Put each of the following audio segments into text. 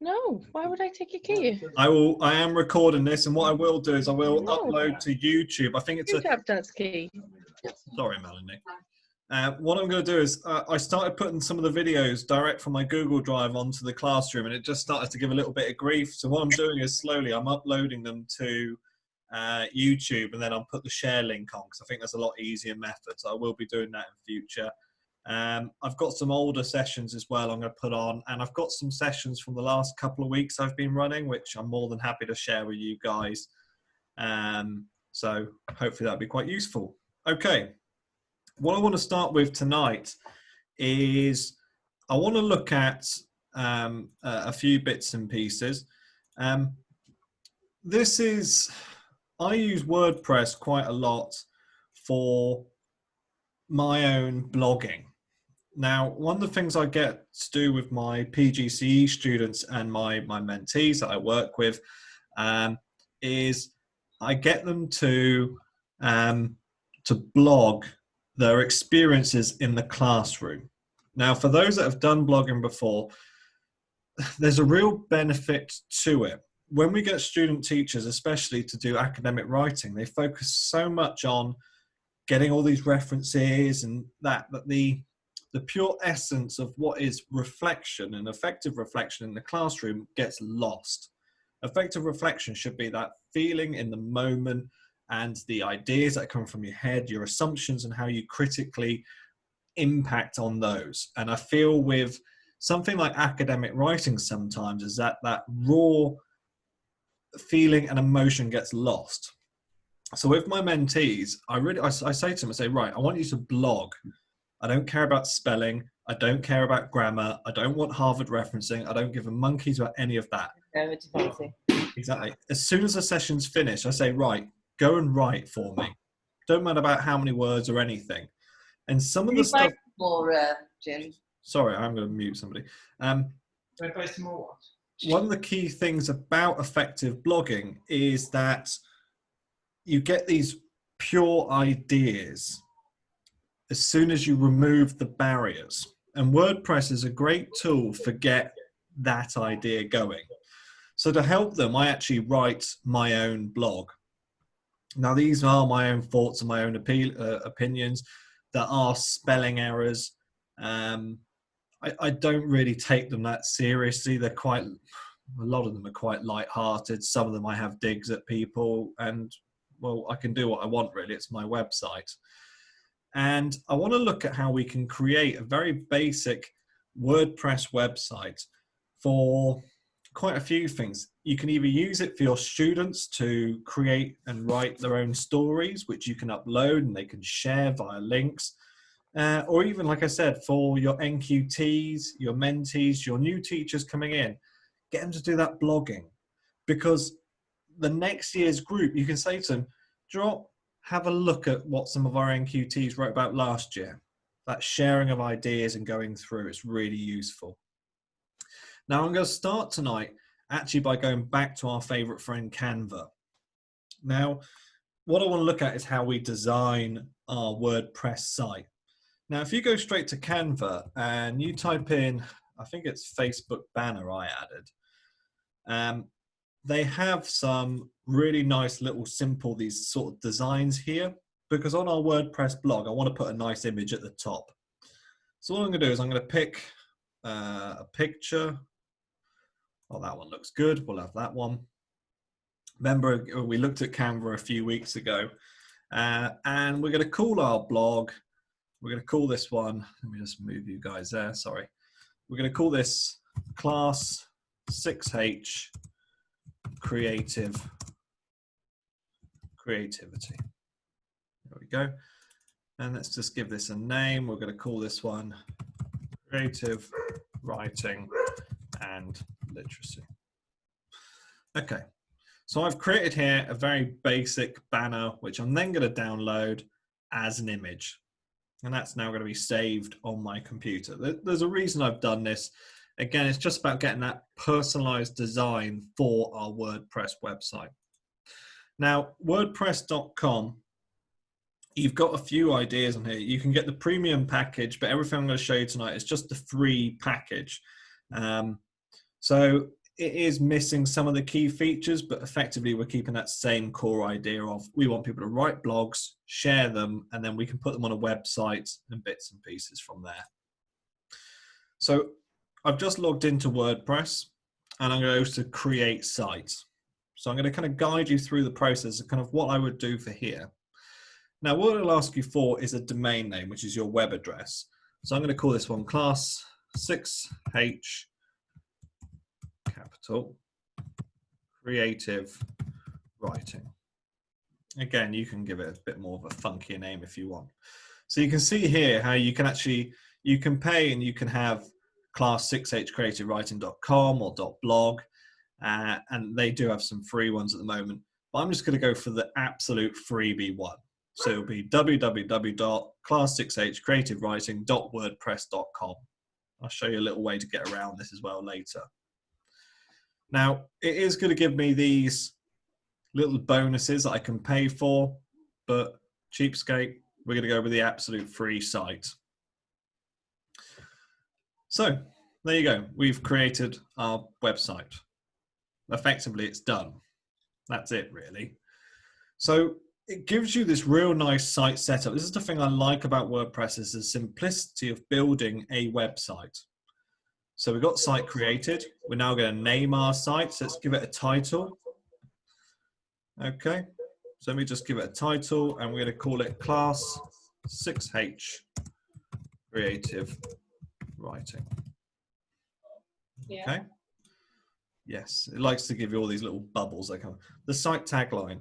No, why would I take your key? I am recording this, and what I will do is I will No. upload to YouTube. I think it's You have Dad's key. Sorry, Melanie. What I'm going to do is I started putting some of the videos direct from my Google Drive onto the classroom, and it just started to give a little bit of grief. So what I'm doing is slowly I'm uploading them to YouTube, and then I'll put the share link on because I think that's a lot easier method. So I will be doing that in future. I've got some older sessions as well I'm going to put on, and I've got some sessions from the last couple of weeks I've been running, which I'm more than happy to share with you guys. So hopefully that'll be quite useful. Okay. What I want to start with tonight is I want to look at a few bits and pieces. I use WordPress quite a lot for my own blogging. Now, one of the things I get to do with my PGCE students and my mentees that I work with is I get them to blog their experiences in the classroom. Now, for those that have done blogging before, there's a real benefit to it. When we get student teachers, especially to do academic writing, they focus so much on getting all these references and that the pure essence of what is reflection and effective reflection in the classroom gets lost. Effective reflection should be that feeling in the moment and the ideas that come from your head, your assumptions, and how you critically impact on those. And I feel with something like academic writing sometimes is that raw feeling and emotion gets lost. So with my mentees, I say to them, I say, right, I want you to blog. I don't care about spelling. I don't care about grammar. I don't want Harvard referencing. I don't give a monkeys about any of that. Exactly. As soon as the session's finished, I say, right, go and write for me. Don't matter about how many words or anything. And some of the stuff. Jim? Sorry, I'm going to mute somebody. Some more what? One of the key things about effective blogging is that you get these pure ideas as soon as you remove the barriers. And WordPress is a great tool for get that idea going. So to help them, I actually write my own blog. Now, these are my own thoughts and my own opinions. There are spelling errors. I don't really take them that seriously. A lot of them are quite light-hearted. Some of them I have digs at people, and well, I can do what I want really. It's my website. And I want to look at how we can create a very basic WordPress website for quite a few things. You can either use it for your students to create and write their own stories, which you can upload and they can share via links. Or even, like I said, for your NQTs, your mentees, your new teachers coming in, get them to do that blogging. Because the next year's group, you can say to them, have a look at what some of our NQTs wrote about last year. That sharing of ideas and going through, it's really useful. Now I'm going to start tonight actually by going back to our favorite friend Canva. Now, what I want to look at is how we design our WordPress site. Now, if you go straight to Canva and you type in, I think it's Facebook banner I added, they have some really nice little simple, these sort of designs here, because on our WordPress blog, I want to put a nice image at the top. So what I'm going to do is I'm going to pick a picture. Oh, that one looks good. We'll have that one. Remember, we looked at Canva a few weeks ago, and we're going to call our blog. We're going to call this one. Let me just move you guys there. Sorry. We're going to call this Class 6H Creativity. There we go. And let's just give this a name. We're going to call this one Creative Writing and Literacy. Okay, so I've created here a very basic banner, which I'm then going to download as an image. And that's now going to be saved on my computer. There's a reason I've done this. Again, it's just about getting that personalized design for our WordPress website. Now, WordPress.com, you've got a few ideas on here. You can get the premium package, but everything I'm going to show you tonight is just the free package. So it is missing some of the key features, but effectively we're keeping that same core idea of we want people to write blogs, share them, and then we can put them on a website and bits and pieces from there. So I've just logged into WordPress and I'm going to go to create site. So I'm going to kind of guide you through the process of kind of what I would do for here. Now, what it'll ask you for is a domain name, which is your web address. So I'm going to call this one class 6H capital creative writing. Again, you can give it a bit more of a funkier name if you want. So you can see here how you can actually, you can pay and you can have class 6hcreativewriting.com or .blog, and they do have some free ones at the moment, but I'm just going to go for the absolute freebie one. So it'll be www.class6hcreativewriting.wordpress.com. I'll show you a little way to get around this as well later. Now, it is going to give me these little bonuses that I can pay for, but cheapskate, we're going to go with the absolute free site. So there you go. We've created our website. Effectively, it's done. That's it, really. So it gives you this real nice site setup. This is the thing I like about WordPress, is the simplicity of building a website. So we've got site created. We're now going to name our site. So let's give it a title. Okay. So let me just give it a title, and we're going to call it Class 6H Creative Writing. Yeah. Okay. Yes, it likes to give you all these little bubbles that come. The site tagline.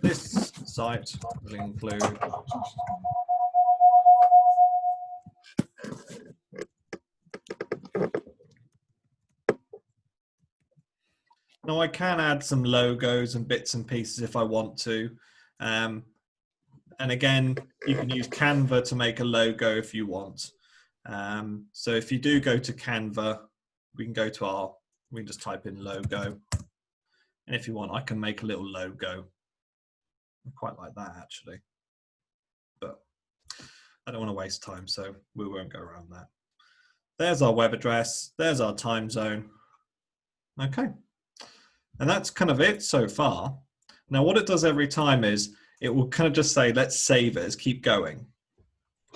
This site will include now I can add some logos and bits and pieces if I want to. And again, you can use Canva to make a logo if you want. So if you do go to Canva, we can go to we can just type in logo. And if you want, I can make a little logo. I quite like that actually, but I don't want to waste time, so we won't go around that. There's our web address. There's our time zone. Okay. And that's kind of it so far. Now, what it does every time is it will kind of just say, let's save it as keep going.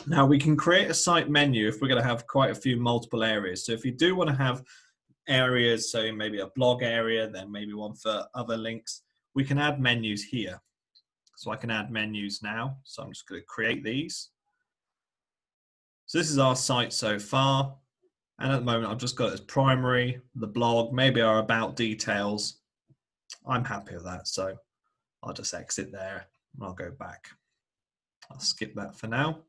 Now, we can create a site menu if we're going to have quite a few multiple areas. So if you do want to have areas, so maybe a blog area, then maybe one for other links, we can add menus here. So I can add menus now. So I'm just going to create these. So this is our site so far. And at the moment, I've just got it as primary, the blog, maybe our about details. I'm happy with that. So I'll just exit there and I'll go back. I'll skip that for now.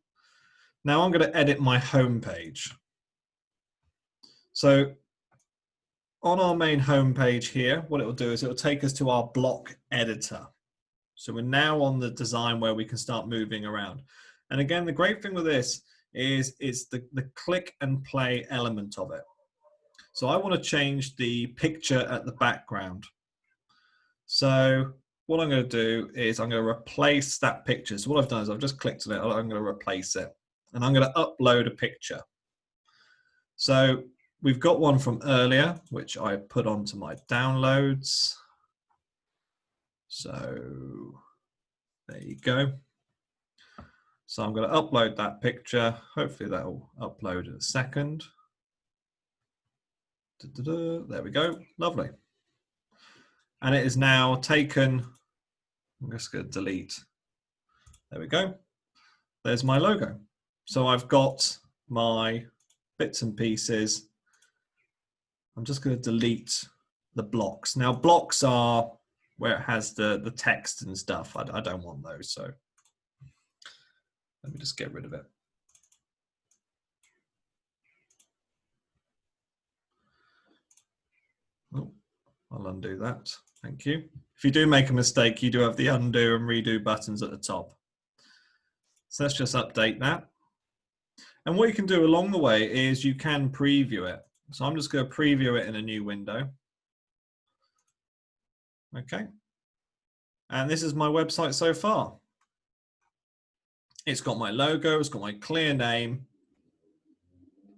Now I'm going to edit my home page. So on our main home page here, what it will do is it will take us to our block editor. So we're now on the design where we can start moving around. And again, the great thing with this is it's the click and play element of it. So I want to change the picture at the background. So what I'm going to do is I'm going to replace that picture. So what I've done is I've just clicked on it. I'm going to replace it. And I'm going to upload a picture. So we've got one from earlier, which I put onto my downloads. So there you go. So I'm going to upload that picture. Hopefully that will upload in a second. There we go. Lovely. And it is now taken. I'm just going to delete. There we go. There's my logo. So I've got my bits and pieces. I'm just going to delete the blocks. Now blocks are where it has the text and stuff. I don't want those, so let me just get rid of it. Oh, I'll undo that. Thank you. If you do make a mistake, you do have the undo and redo buttons at the top. So let's just update that. And what you can do along the way is you can preview it. So I'm just going to preview it in a new window. Okay. And this is my website so far. It's got my logo, it's got my clear name,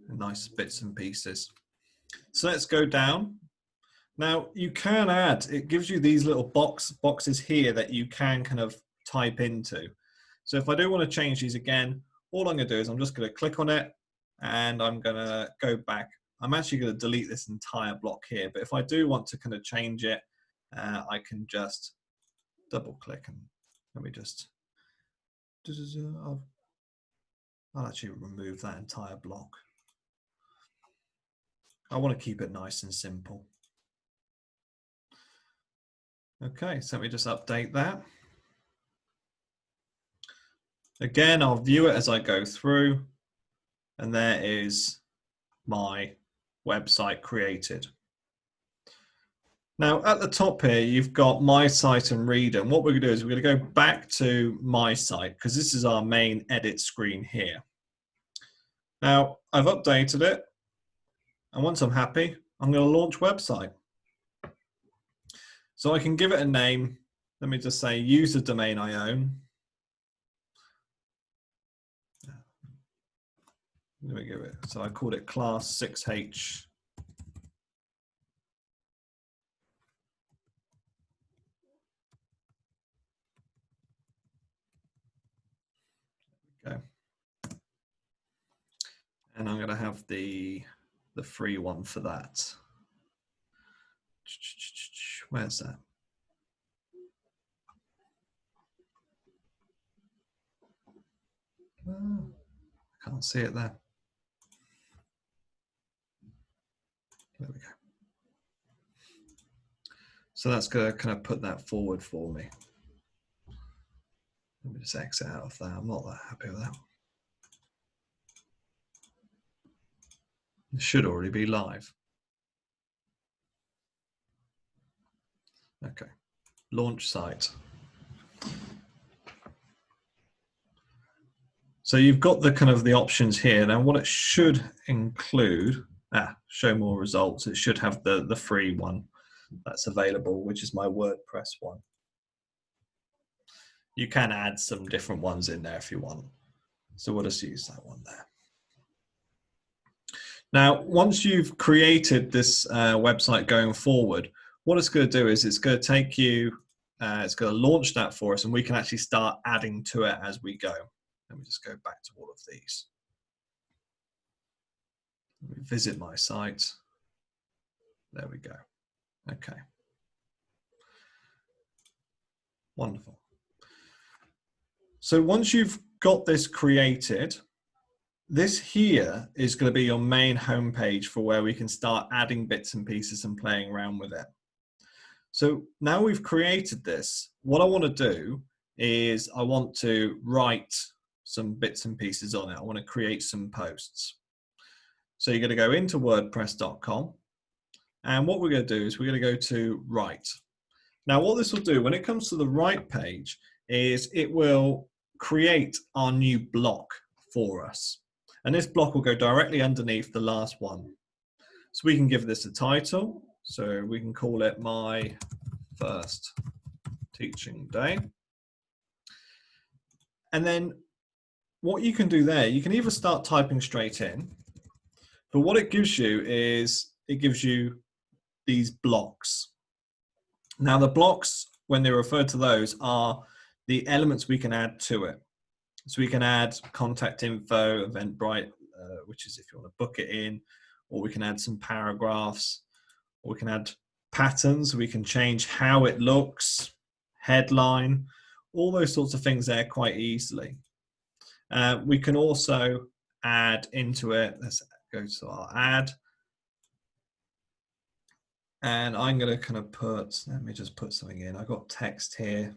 and nice bits and pieces. So let's go down Now you can add, it gives you these little boxes here that you can kind of type into. So if I do want to change these again, all I'm going to do is I'm just going to click on it and I'm going to go back. I'm actually going to delete this entire block here, but if I do want to kind of change it, I can just double click and let me just, I'll actually remove that entire block. I want to keep it nice and simple. Okay, so let me just update that. Again, I'll view it as I go through, and there is my website created. Now at the top here, you've got my site and Reader. And what we're going to do is we're going to go back to my site because this is our main edit screen here. Now I've updated it. And once I'm happy, I'm going to launch website. So I can give it a name. Let me just say use the domain I own. Let me give it, so I called it class 6H. Okay. And I'm going to have the free one for that. Where's that? Oh, I can't see it there. There we go. So that's going to kind of put that forward for me. Let me just exit out of that. I'm not that happy with that. It should already be live. Okay, launch site. So you've got the kind of the options here. Now what it should include, show more results. It should have the free one that's available, which is my WordPress one. You can add some different ones in there if you want. So we'll just use that one there. Now, once you've created this website going forward, what it's going to do is it's going to take you, it's going to launch that for us, and we can actually start adding to it as we go. Let me just go back to all of these. Let me visit my site. There we go. Okay. Wonderful. So once you've got this created, this here is going to be your main homepage for where we can start adding bits and pieces and playing around with it. So now we've created this, what I want to do is I want to write some bits and pieces on it. I want to create some posts. So you're going to go into WordPress.com, and what we're going to do is we're going to go to Write. Now what this will do when it comes to the Write page is it will create our new block for us. And this block will go directly underneath the last one. So we can give this a title. So we can call it My First Teaching Day. And then what you can do there, you can either start typing straight in, but what it gives you is it gives you these blocks. Now the blocks, when they refer to those, are the elements we can add to it. So we can add contact info, Eventbrite, which is if you want to book it in, or we can add some paragraphs, or we can add patterns. We can change how it looks, headline, all those sorts of things there quite easily. We can also add into it, let's go to our add. And I'm going to kind of put, let me just put something in. I've got text here.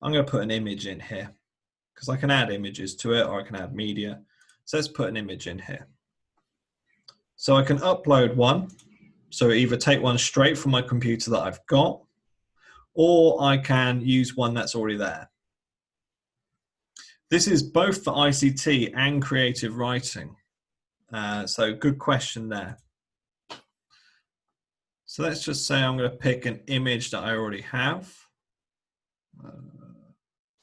I'm going to put an image in here because I can add images to it, or I can add media. So let's put an image in here. So I can upload one. So either take one straight from my computer that I've got, or I can use one that's already there. This is both for ICT and creative writing. So good question there. So let's just say I'm going to pick an image that I already have.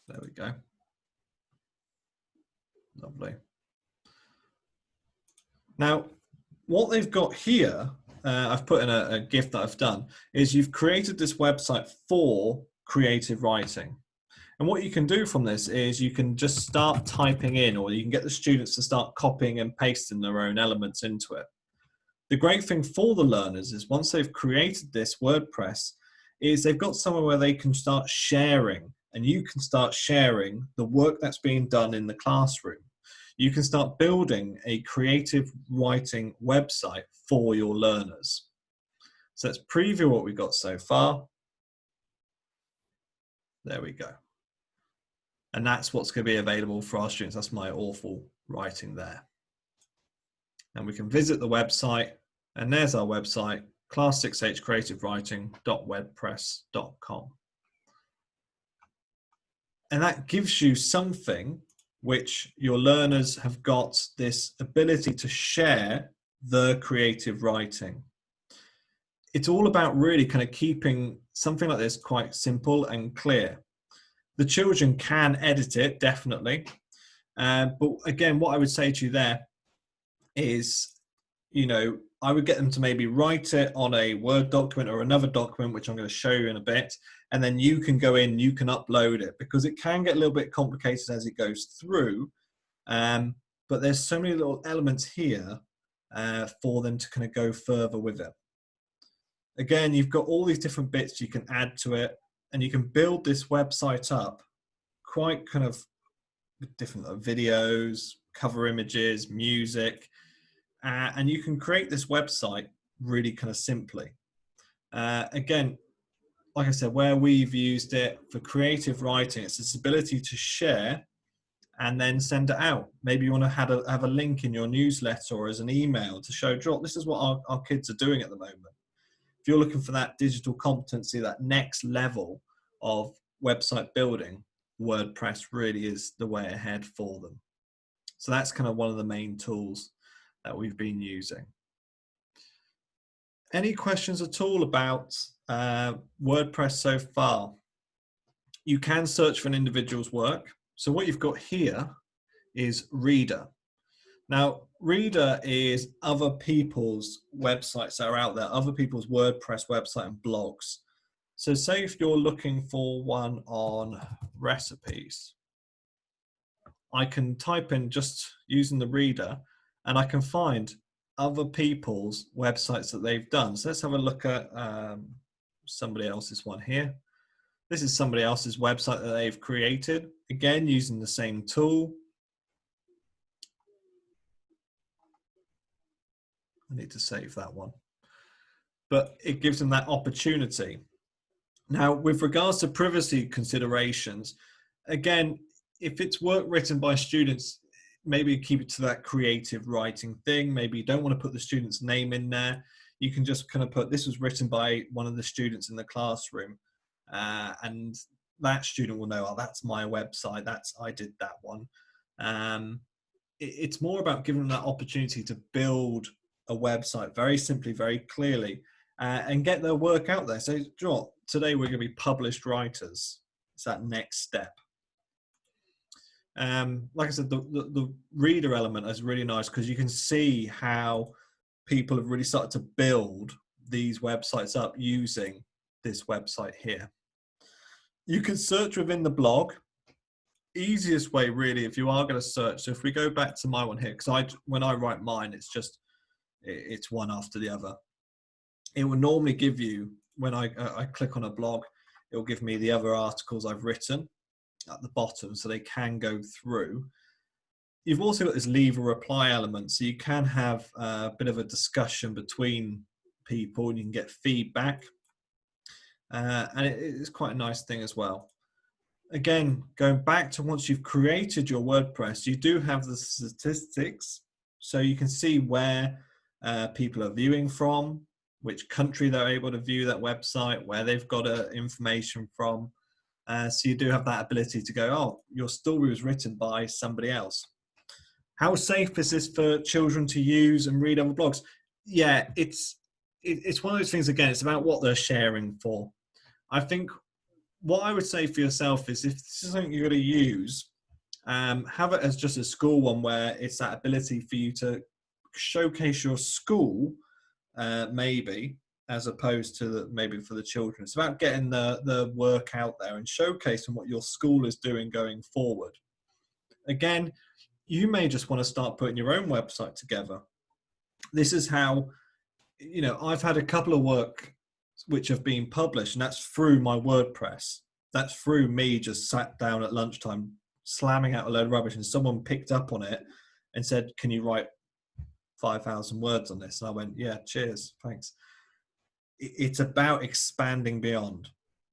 There we go. Lovely. Now, what they've got here I've put in a GIF that I've done, is you've created this website for creative writing. And what you can do from this is you can just start typing in, or you can get the students to start copying and pasting their own elements into it. The great thing for the learners is once they've created this WordPress, is they've got somewhere where they can start sharing, and you can start sharing the work that's being done in the classroom. You can start building a creative writing website for your learners. So let's preview what we've got so far. There we go. And that's what's going to be available for our students. That's my awful writing there. And we can visit the website, and there's our website, class6hcreativewriting.wordpress.com. And that gives you something which your learners have got this ability to share the creative writing. It's all about really kind of keeping something like this quite simple and clear. The children can edit it, definitely. But again, what I would say to you there is, you know, I would get them to maybe write it on a Word document or another document, which I'm going to show you in a bit. And then you can go in, you can upload it, because it can get a little bit complicated as it goes through. But there's so many little elements here for them to kind of go further with it. Again, you've got all these different bits you can add to it, and you can build this website up quite kind of different videos, cover images, music, and you can create this website really kind of simply. Again, like I said, where we've used it for creative writing, it's this ability to share and then send it out. Maybe you want to have a link in your newsletter or as an email to show, this is what our kids are doing at the moment. If you're looking for that digital competency, that next level of website building, WordPress really is the way ahead for them. So that's kind of one of the main tools that we've been using. Any questions at all about WordPress so far? You can search for an individual's work. So what you've got here is Reader. Now, Reader is other people's websites that are out there, other people's WordPress website and blogs. So say if you're looking for one on recipes, I can type in just using the Reader, and I can find other people's websites that they've done. So let's have a look at somebody else's one here. This is somebody else's website that they've created, again using the same tool. I need to save that one. But it gives them that opportunity. Now, with regards to privacy considerations, again, if it's work written by students, maybe keep it to that creative writing thing. Maybe you don't want to put the student's name in there. You can just kind of put, this was written by one of the students in the classroom. And that student will know, oh, that's my website. I did that one. It's more about giving them that opportunity to build a website very simply, very clearly, and get their work out there. So, today we're going to be published writers. It's that next step. Like I said, the Reader element is really nice because you can see how people have really started to build these websites up using this website here. You can search within the blog. Easiest way really, if you are going to search, so if we go back to my one here, because when I write mine, it's one after the other. It will normally give you, when I click on a blog, it will give me the other articles I've written at the bottom, so they can go through. You've also got this leave a reply element, so you can have a bit of a discussion between people and you can get feedback. And it's quite a nice thing as well. Again, going back to once you've created your WordPress, you do have the statistics, so you can see where people are viewing from, which country they're able to view that website, where they've got information from. So you do have that ability to go, oh, your story was written by somebody else. How safe is this for children to use and read other blogs? Yeah, it's one of those things, again, it's about what they're sharing for. I think what I would say for yourself is, if this is something you're going to use, have it as just a school one where it's that ability for you to showcase your school, maybe, as opposed to maybe for the children. It's about getting the work out there and showcasing what your school is doing going forward. Again, you may just want to start putting your own website together. This is how, I've had a couple of work which have been published, and that's through my WordPress. That's through me just sat down at lunchtime slamming out a load of rubbish, and someone picked up on it and said, can you write 5,000 words on this? And I went, yeah, cheers, thanks. It's about expanding beyond.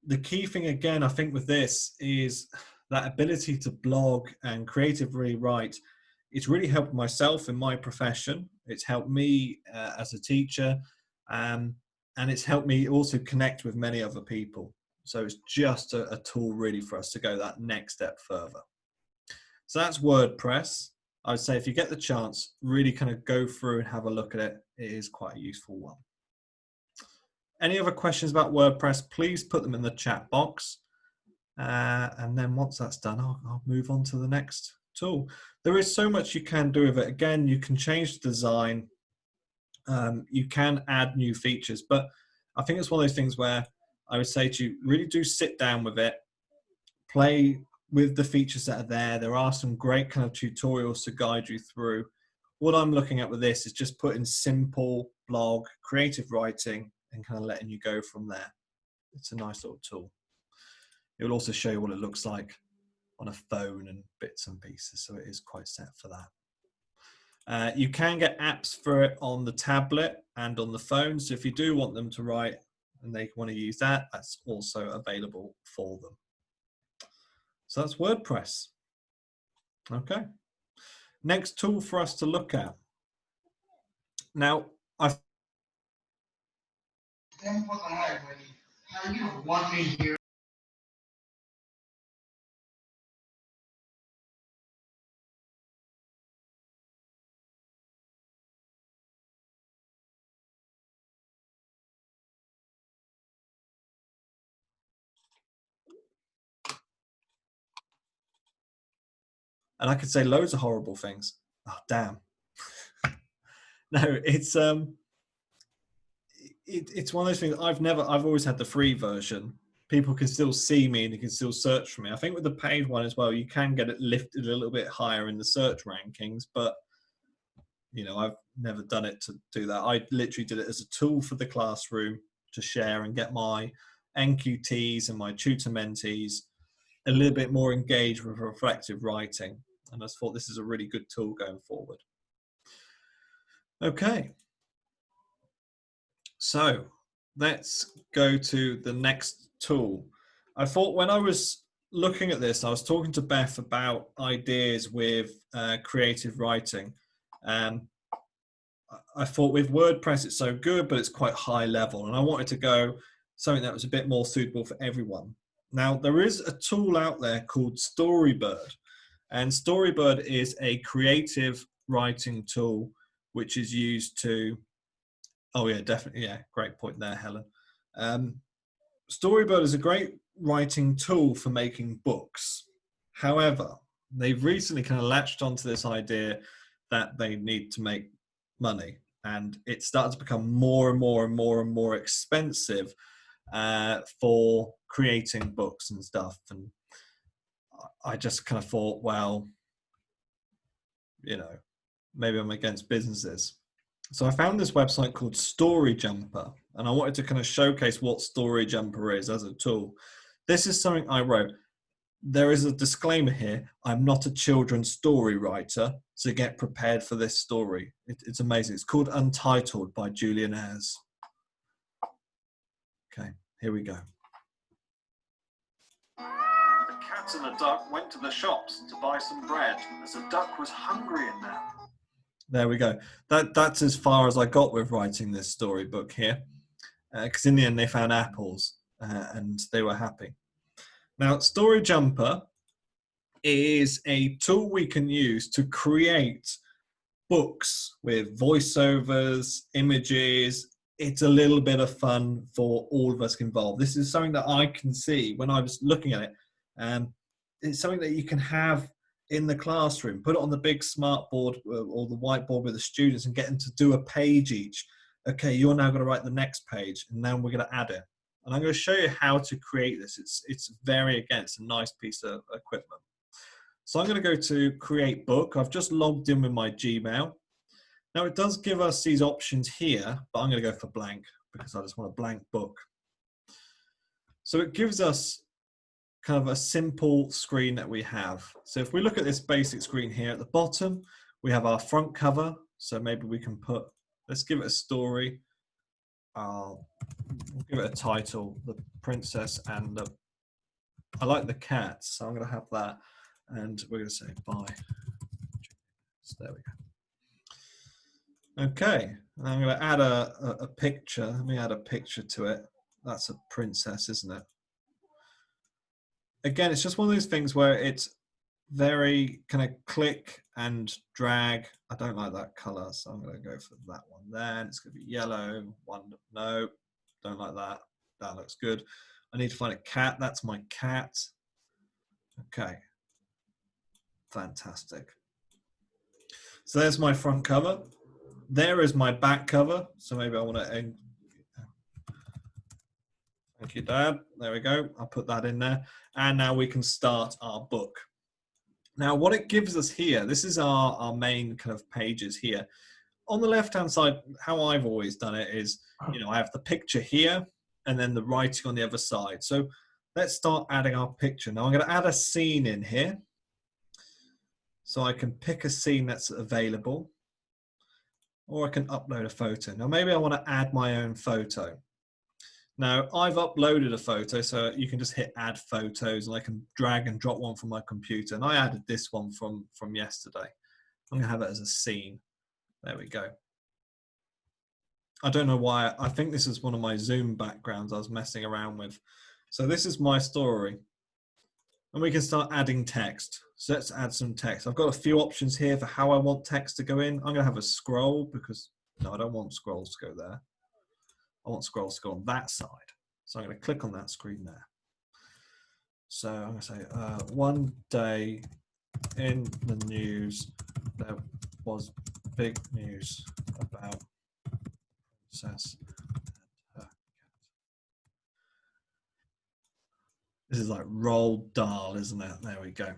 The key thing, again, I think with this is that ability to blog and creatively write. It's really helped myself in my profession. It's helped me as a teacher, and it's helped me also connect with many other people. So it's just a tool really for us to go that next step further. So that's WordPress. I would say if you get the chance, really kind of go through and have a look at it. It is quite a useful one. Any other questions about WordPress, please put them in the chat box. And then once that's done, I'll move on to the next tool. There is so much you can do with it. Again, you can change the design. You can add new features, but I think it's one of those things where I would say to you, really do sit down with it, play with the features that are there. There are some great kind of tutorials to guide you through. What I'm looking at with this is just putting simple blog, creative writing, and kind of letting you go from there. It's a nice little tool. It will also show you what it looks like on a phone and bits and pieces, so it is quite set for that. You can get apps for it on the tablet and on the phone, so if you do want them to write and they want to use that, that's also available for them. So that's WordPress. Okay. Next tool for us to look at. Now, Then put the highway. Now you want me here. and I could say loads of horrible things. Oh, damn. No, it's one of those things. I've always had the free version. People can still see me and you can still search for me. I think with the paid one as well, you can get it lifted a little bit higher in the search rankings, but I've never done it to do that. I literally did it as a tool for the classroom to share and get my NQTs and my tutor mentees a little bit more engaged with reflective writing. And I just thought this is a really good tool going forward. Okay. So let's go to the next tool. I thought when I was looking at this, I was talking to Beth about ideas with creative writing. I thought with WordPress, it's so good, but it's quite high level. And I wanted to go something that was a bit more suitable for everyone. Now, there is a tool out there called Storybird. And Storybird is a creative writing tool, which is used to, oh yeah, definitely, yeah, great point there, Helen. Storybird is a great writing tool for making books. However, they've recently kind of latched onto this idea that they need to make money, and it started to become more and more and more and more expensive for creating books and stuff. And I just kind of thought, well, maybe I'm against businesses. So I found this website called StoryJumper, and I wanted to kind of showcase what StoryJumper is as a tool. This is something I wrote. There is a disclaimer here. I'm not a children's story writer, so get prepared for this story. It's amazing. It's called Untitled by Julian Ayres. Okay, here we go. The cat and the duck went to the shops to buy some bread, as the duck was hungry in them. There we go. That's as far as I got with writing this storybook here, because in the end they found apples and they were happy. Now, StoryJumper is a tool we can use to create books with voiceovers, images. It's a little bit of fun for all of us involved. This is something that I can see when I was looking at it. It's something that you can have in the classroom, put it on the big smart board or the whiteboard with the students and get them to do a page each. okay, you're now going to write the next page, and then we're going to add it. And I'm going to show you how to create this. It's it's a nice piece of equipment. So I'm going to go to create book. I've just logged in with my Gmail. Now it does give us these options here, but I'm going to go for blank because I just want a blank book. So it gives us kind of a simple screen that we have. So if we look at this basic screen here at the bottom, we have our front cover. So maybe we can put, let's give it a story. We'll give it a title, The Princess and the, I like the cat, so I'm going to have that. And we're going to say bye. So there we go. Okay, and I'm going to add a picture. Let me add a picture to it. That's a princess, isn't it? Again, it's just one of those things where it's very kind of click and drag. I don't like that color, so I'm going to go for that one then. It's going to be yellow. One, no, don't like that. That looks good. I need to find a cat. That's my cat. Okay. Fantastic. So there's my front cover. There is my back cover. So maybe I want to end. Thank you, Dad. There we go. I'll put that in there. And now we can start our book. Now what it gives us here, this is our main kind of pages here. On the left-hand side, how I've always done it is, you know, I have the picture here and then the writing on the other side. So let's start adding our picture. Now I'm going to add a scene in here. So I can pick a scene that's available, or I can upload a photo. Now maybe I want to add my own photo. Now I've uploaded a photo, so you can just hit add photos and I can drag and drop one from my computer. And I added this one from yesterday. I'm going to have it as a scene. There we go. I don't know why. I think this is one of my Zoom backgrounds I was messing around with. So this is my story. And we can start adding text. So let's add some text. I've got a few options here for how I want text to go in. I'm going to have a scroll because, no, I don't want scrolls to go there. I want scrolls to go on that side. So I'm going to click on that screen there. So I'm going to say, one day in the news, there was big news about Princess and her cat. This is like Roald Dahl, isn't it? There we go.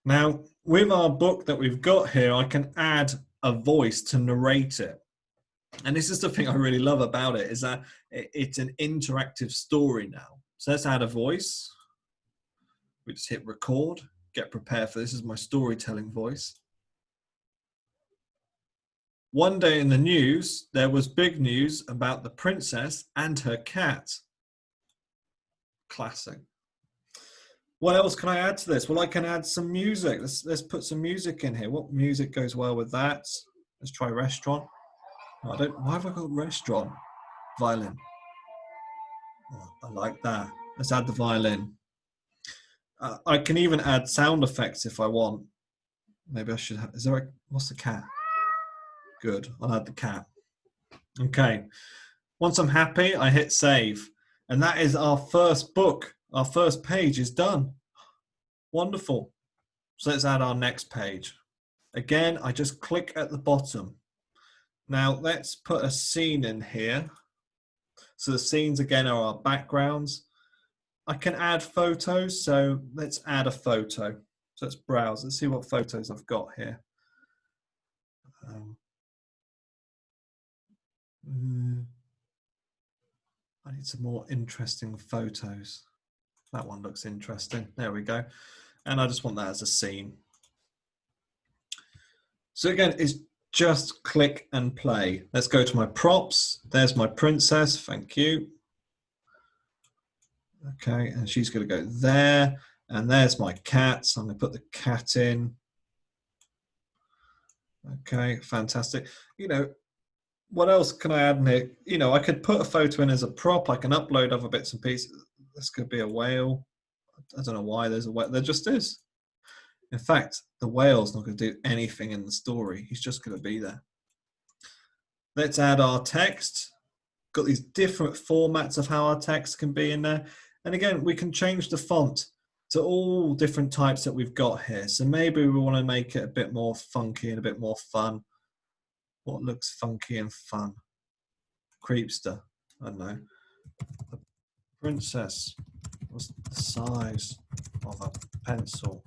Now, with our book that we've got here, I can add a voice to narrate it. And this is the thing I really love about it, is that it's an interactive story now. So let's add a voice. We just hit record, get prepared for this. This is my storytelling voice. One day in the news, there was big news about the princess and her cat. Classic. What else can I add to this? Well, I can add some music. Let's put some music in here. What music goes well with that? Let's try restaurant. No, why have I got restaurant? Violin. Oh, I like that. Let's add the violin. I can even add sound effects if I want. Maybe I should have, what's the cat? Good, I'll add the cat. Okay, once I'm happy, I hit save. And that is our first book. Our first page is done. Wonderful. So let's add our next page. Again, I just click at the bottom. Now let's put a scene in here. So the scenes again are our backgrounds. I can add photos, so let's add a photo. So let's browse, let's see what photos I've got here. I need some more interesting photos. That one looks interesting. There we go. And I just want that as a scene. So again, it's just click and play. Let's go to my props. There's my princess. Thank you. Okay, and she's going to go there. And there's my cat. So I'm going to put the cat in. Okay, fantastic. You know, what else can I add in here? You know, I could put a photo in as a prop. I can upload other bits and pieces. This could be a whale. I don't know why there's a whale. There just is. In fact, the whale's not going to do anything in the story. He's just going to be there. Let's add our text. Got these different formats of how our text can be in there. And again, we can change the font to all different types that we've got here. So maybe we want to make it a bit more funky and a bit more fun. What looks funky and fun? creepster. I don't know. The princess was the size of a pencil.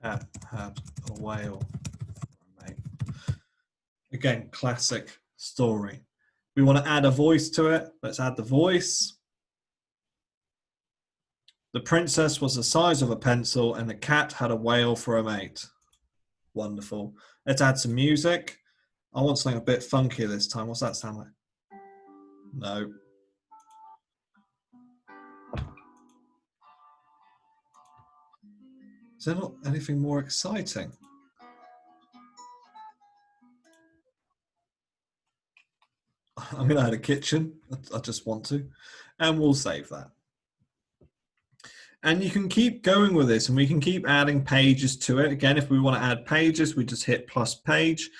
Cat had a whale for a mate. Again, classic story. We want to add a voice to it. Let's add the voice. The princess was the size of a pencil and the cat had a whale for a mate. Wonderful. Let's add some music. I want something a bit funkier this time. What's that sound like? No. Is there not anything more exciting? I'm going to add a kitchen. I just want to. And we'll save that. And you can keep going with this and we can keep adding pages to it. Again, if we want to add pages, we just hit plus page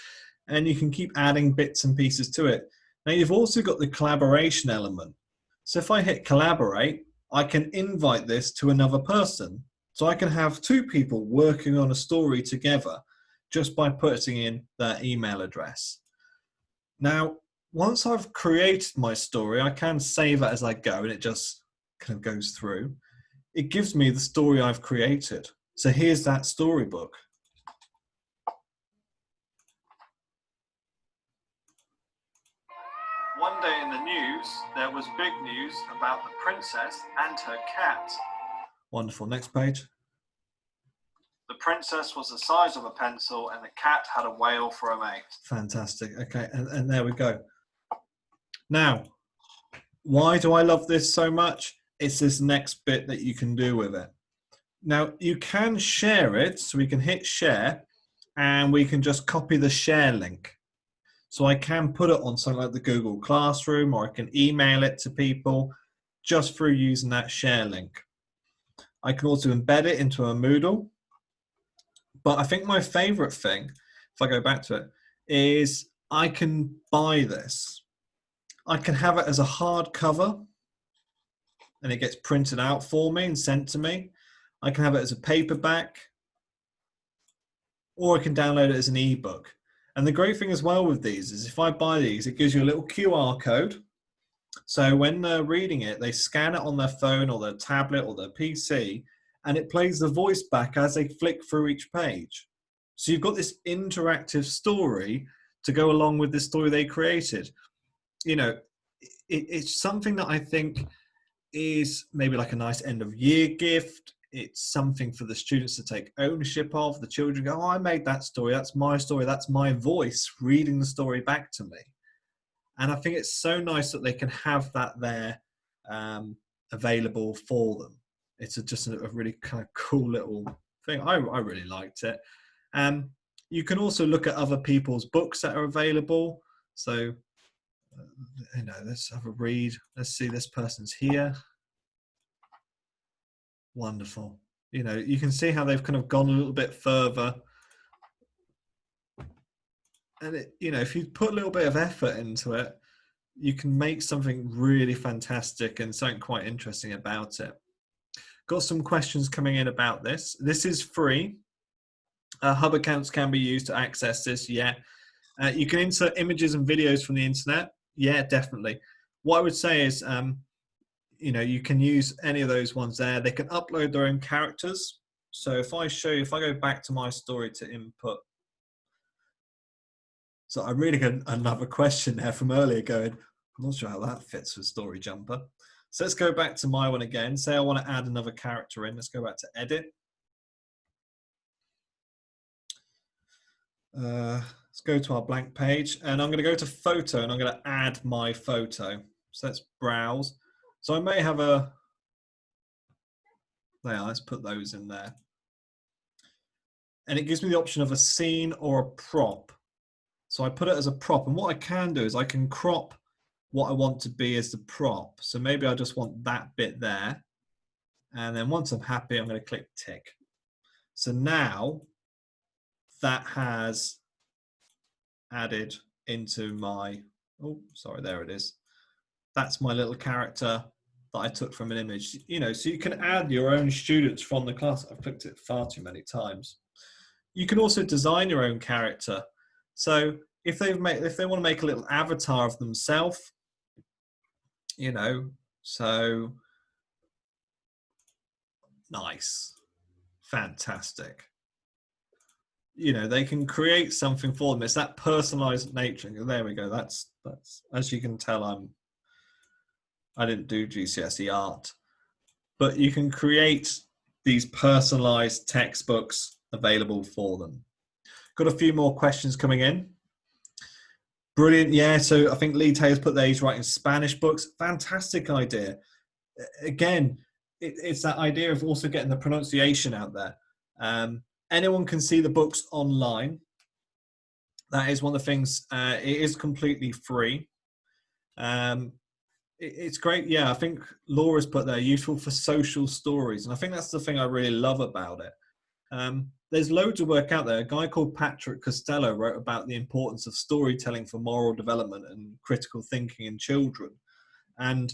and you can keep adding bits and pieces to it. Now you've also got the collaboration element. So if I hit collaborate, I can invite this to another person. So I can have two people working on a story together just by putting in their email address. Now, once I've created my story, I can save it as I go and it just kind of goes through. It gives me the story I've created. So here's that storybook. One day in the news, there was big news about the princess and her cat. Wonderful. Next page. The princess was the size of a pencil and the cat had a whale for a mate. Fantastic. Okay, and there we go. Now, why do I love this so much? It's this next bit that you can do with it. Now, you can share it, so we can hit share, and we can just copy the share link. So I can put it on something like the Google Classroom, or I can email it to people just through using that share link. I can also embed it into a Moodle. But I think my favorite thing, if I go back to it, is I can buy this. I can have it as a hardcover and it gets printed out for me and sent to me. I can have it as a paperback or I can download it as an ebook. And the great thing as well with these is if I buy these, it gives you a little QR code. So when they're reading it, they scan it on their phone or their tablet or their PC and it plays the voice back as they flick through each page. So you've got this interactive story to go along with the story they created. You know, it's something that I think is maybe like a nice end of year gift. It's something for the students to take ownership of. The children go, oh, I made that story. That's my voice reading the story back to me. And I think it's so nice that they can have that there available for them. It's just a really kind of cool little thing. I really liked it. You can also look at other people's books that are available. So, you know, let's have a read. Let's see, this person's here. Wonderful. You know, you can see how they've kind of gone a little bit further. And, you know, if you put a little bit of effort into it, you can make something really fantastic and something quite interesting about it. Got some questions coming in about this. This is free. Hub accounts can be used to access this, yeah. You can insert images and videos from the internet. Yeah, definitely. What I would say is, you know, you can use any of those ones there. They can upload their own characters. So if I show you, if I go back to my story to input. So I'm reading another question there from earlier going, I'm not sure how that fits with Story Jumper. So let's go back to my one again. Say I want to add another character in. Let's go back to edit. Let's go to our blank page and I'm going to go to photo and I'm going to add my photo. So let's browse. So I may have a, there, let's put those in there. And it gives me the option of a scene or a prop. So I put it as a prop. And what I can do is I can crop what I want to be as the prop. So maybe I just want that bit there. And then once I'm happy, I'm going to click tick. So now that has added into my, oh, sorry, there it is. That's my little character that I took from an image. You know, so you can add your own students from the class. I've clicked it far too many times. You can also design your own character. So if they want to make a little avatar of themselves, you know, so nice, fantastic. You know, they can create something for them. It's that personalized nature. There we go. That's as you can tell, I didn't do GCSE art, but you can create these personalized textbooks available for them. Got a few more questions coming in. Brilliant. Yeah, so I think Lee Taylor's put there, he's writing Spanish books. Fantastic idea. Again, it's that idea of also getting the pronunciation out there. Anyone can see the books online. That is one of the things. It is completely free. It's great. Yeah, I think Laura's put there, useful for social stories. And I think that's the thing I really love about it. There's loads of work out there. A guy called Patrick Costello wrote about the importance of storytelling for moral development and critical thinking in children. And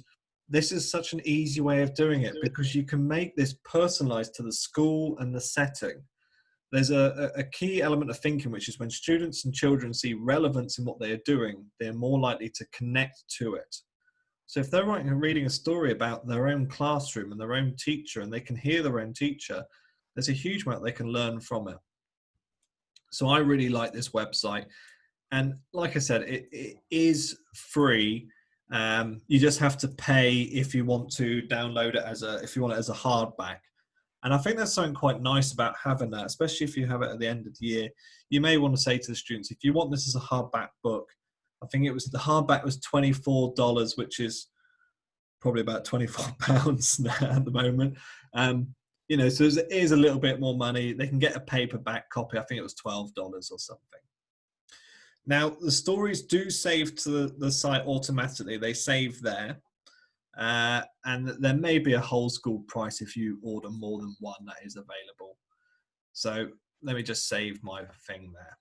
this is such an easy way of doing it because you can make this personalized to the school and the setting. There's a key element of thinking, which is when students and children see relevance in what they are doing, they're more likely to connect to it. So if they're writing and reading a story about their own classroom and their own teacher, and they can hear their own teacher, there's a huge amount they can learn from it. So I really like this website. And like I said, it is free. You just have to pay if you want to download it if you want it as a hardback. And I think that's something quite nice about having that, especially if you have it at the end of the year. You may want to say to the students, if you want this as a hardback book, I think the hardback was $24, which is probably about £24 now at the moment. You know, so it is a little bit more money. They can get a paperback copy. I think it was $12 or something. Now, the stories do save to the site automatically. They save there. And there may be a whole school price if you order more than one that is available. So let me just save my thing there.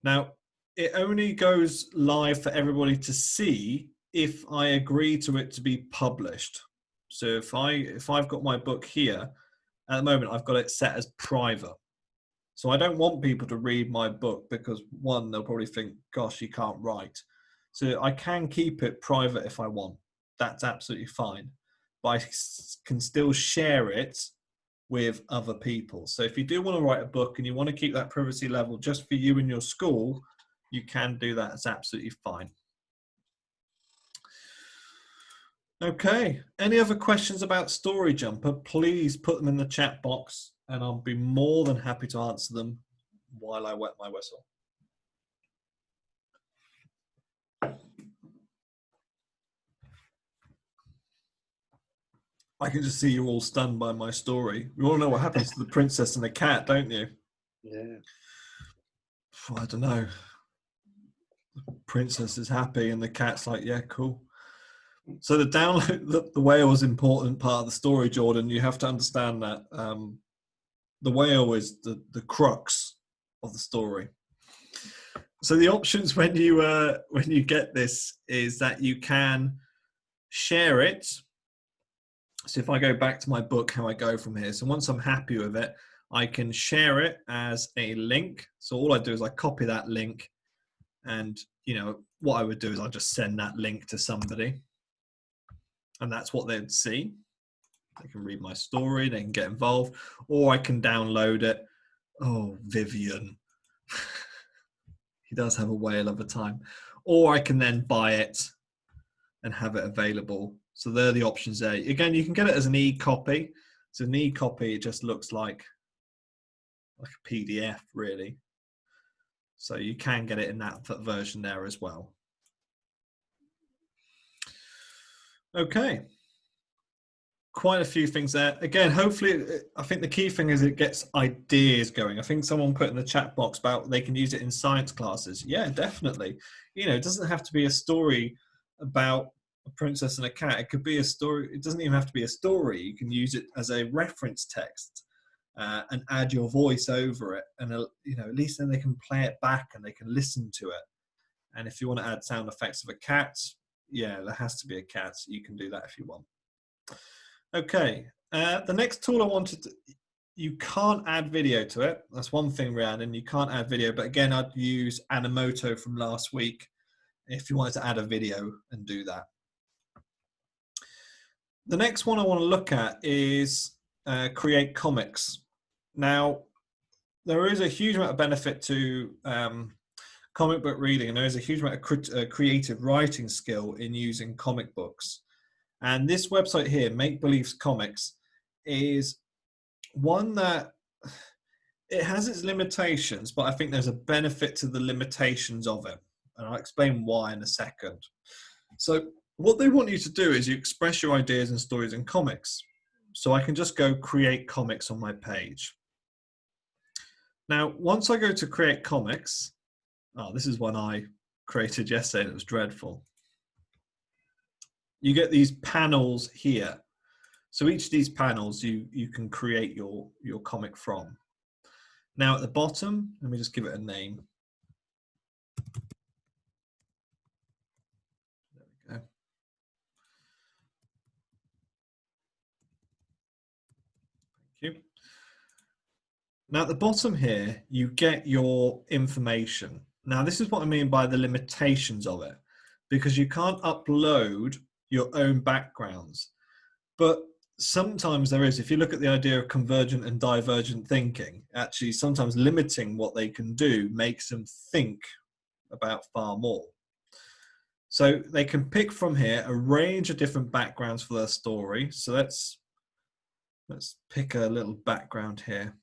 Now, it only goes live for everybody to see if I agree to it to be published. So if I've got my book here, at the moment I've got it set as private. So I don't want people to read my book because one, they'll probably think, gosh, you can't write. So I can keep it private if I want. That's absolutely fine. But I can still share it with other people. So if you do want to write a book and you want to keep that privacy level just for you and your school, you can do that. It's absolutely fine. Okay, any other questions about Story Jumper, please put them in the chat box and I'll be more than happy to answer them while I wet my whistle. I can just see you all stunned by my story. You all know what happens to the princess and the cat, don't you? Yeah. I don't know. The princess is happy and the cat's like, yeah, cool. So the download, the whale is an important part of the story, Jordan. You have to understand that. The whale is the crux of the story. So the options when you get this is that you can share it. So if I go back to my book, how I go from here. So once I'm happy with it, I can share it as a link. So all I do is I copy that link, and you know what I would do is I'll just send that link to somebody. And that's what they'd see. They can read my story, they can get involved, or I can download it. Oh, Vivian. He does have a whale of a time. Or I can then buy it and have it available. So there are the options there. Again, you can get it as an e-copy. So an e-copy, it just looks like a PDF, really. So you can get it in that version there as well. Okay, quite a few things there. Again, hopefully, I think the key thing is it gets ideas going. I think someone put in the chat box about they can use it in science classes. Yeah, definitely. You know, it doesn't have to be a story about a princess and a cat. It could be a story. It doesn't even have to be a story. You can use it as a reference text and add your voice over it. And, you know, at least then they can play it back and they can listen to it. And if you want to add sound effects of a cat, yeah, there has to be a cat. You can do that if you want. Okay, the next tool I wanted to, You can't add video to it. That's one thing, Rhiannon. You can't add video. But again, I'd use Animoto from last week if you wanted to add a video and do that. The next one I want to look at is create comics. Now, there is a huge amount of benefit to comic book reading, and there is a huge amount of creative writing skill in using comic books. And this website here, Make Believes Comics, is one that it has its limitations, but I think there's a benefit to the limitations of it. And I'll explain why in a second. So what they want you to do is you express your ideas and stories in comics. So I can just go create comics on my page. Now, once I go to create comics, this is one I created yesterday and it was dreadful. You get these panels here. So each of these panels you can create your comic from. Now at the bottom, let me just give it a name. There we go. Thank you. Now at the bottom here, you get your information. Now this is what I mean by the limitations of it, because you can't upload your own backgrounds. But sometimes there is, if you look at the idea of convergent and divergent thinking, actually sometimes limiting what they can do makes them think about far more. So they can pick from here a range of different backgrounds for their story. So let's pick a little background here.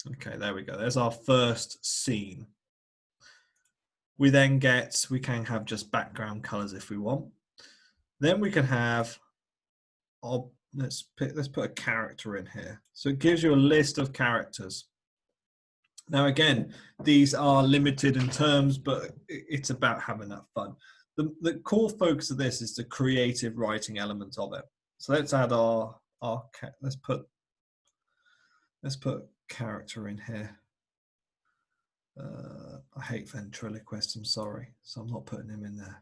Okay, there we go. There's our first scene. We then we can have just background colors if we want. Then we can have, let's put a character in here. So it gives you a list of characters. Now again, these are limited in terms, but it's about having that fun. The core focus of this is the creative writing element of it. So let's add let's put character in here. I hate ventriloquist, I'm sorry, so I'm not putting him in there.